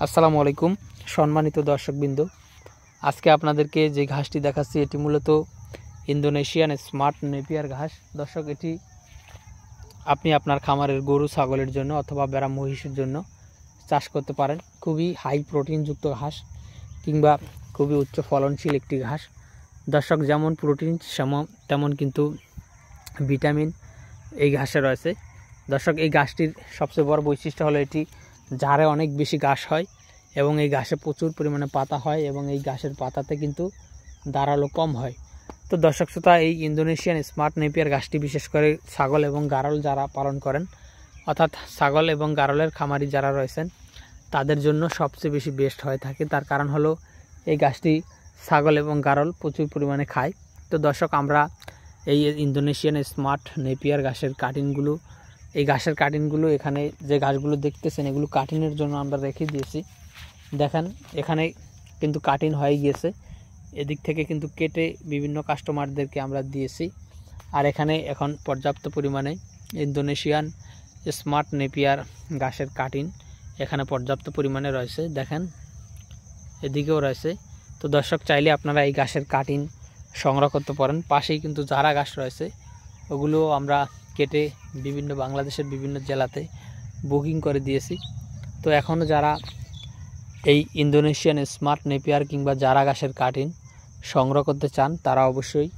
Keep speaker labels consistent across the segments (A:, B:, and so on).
A: আসসালামু আলাইকুম সম্মানিত দর্শকবৃন্দ, আজকে আপনাদেরকে যে ঘাসটি দেখাচ্ছি এটি মূলত ইন্দোনেশিয়ান স্মার্ট নেপিয়ার ঘাস। দর্শক, এটি আপনি আপনার খামারের গরু ছাগলের জন্য অথবা বেড়া মহিষের জন্য চাষ করতে পারেন। খুবই হাই প্রোটিনযুক্ত ঘাস কিংবা খুবই উচ্চ ফলনশীল একটি ঘাস। দর্শক, যেমন প্রোটিন তেমন কিন্তু ভিটামিন এই ঘাসে রয়েছে। দর্শক, এই ঘাসটির সবচেয়ে বড় বৈশিষ্ট্য হলো এটি ঝাড়ে অনেক বেশি ঘাস হয় এবং এই ঘাসে প্রচুর পরিমাণে পাতা হয় এবং এই ঘাসের পাতাতে কিন্তু দাঁড়ালো কম হয়। তো দর্শক শ্রোতা, এই ইন্দোনেশিয়ান স্মার্ট নেপিয়ার ঘাসটি বিশেষ করে ছাগল এবং গারল যারা পালন করেন, অর্থাৎ ছাগল এবং গারলের খামারি যারা রয়েছেন তাদের জন্য সবচেয়ে বেশি বেস্ট হয়ে থাকে। তার কারণ হলো এই ঘাসটি ছাগল এবং গারল প্রচুর পরিমাণে খায়। তো দর্শক, আমরা এই ইন্দোনেশিয়ান স্মার্ট নেপিয়ার ঘাসের কাটিংগুলো, এই ঘাসের কাটিংগুলো এখানে যে ঘাসগুলো দেখতেছেন এগুলো কাটিংয়ের জন্য আমরা রেখে দিয়েছি। দেখেন, এখানে কিন্তু কাটিং হয়ে গিয়েছে, এদিক থেকে কিন্তু কেটে বিভিন্ন কাস্টমারদেরকে আমরা দিয়েছি। আর এখানে এখন পর্যাপ্ত পরিমাণে ইন্দোনেশিয়ান স্মার্ট নেপিয়ার ঘাসের কাটিং এখানে পর্যাপ্ত পরিমাণে রয়েছে। দেখেন, এদিকেও রয়েছে। তো দর্শক, চাইলে আপনারা এই ঘাসের কাটিং সংগ্রহ করতে পারেন। পাশেই কিন্তু যারা ঘাস রয়েছে ওগুলো আমরা কেটে বাংলাদেশের বিভিন্ন জেলাতে বুকিং করে দিয়েছি। তো এখনও যারা এই ইন্দোনেশিয়ান স্মার্ট নেপিয়ার কিংবা জারা ঘাসের কাটিং সংগ্রহ করতে চান তারা অবশ্যই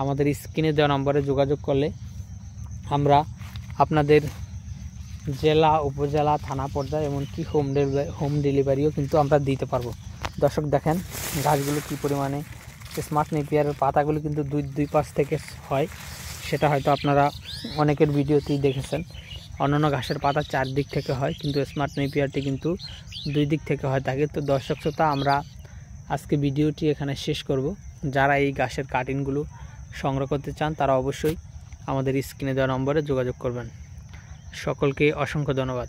A: আমাদের স্ক্রিনে দেওয়া নম্বরে যোগাযোগ করলে আমরা আপনাদের জেলা, উপজেলা, থানা পর্যায়ে এমনকি হোম ডেলিভারিও কিন্তু আমরা দিতে পারবো। দর্শক, দেখেন ঘাসগুলো কী পরিমাণে স্মার্ট নেপিয়ারের পাতাগুলো কিন্তু দুই পাশ থেকে হয়, সেটা হয়তো আপনারা অনেকের ভিডিওতেই দেখেছেন। অন্যান্য ঘাসের পাতা চারদিক থেকে হয়, কিন্তু স্মার্ট নেপিয়ারটি কিন্তু দুই দিক থেকে হয় থাকে। তো দর্শক শ্রোতা, আমরা আজকে ভিডিওটি এখানে শেষ করব। যারা এই ঘাসের কাটিংগুলো সংগ্রহ করতে চান তারা অবশ্যই আমাদের স্ক্রিনে দেওয়া নম্বরে যোগাযোগ করবেন। সকলকে অসংখ্য ধন্যবাদ।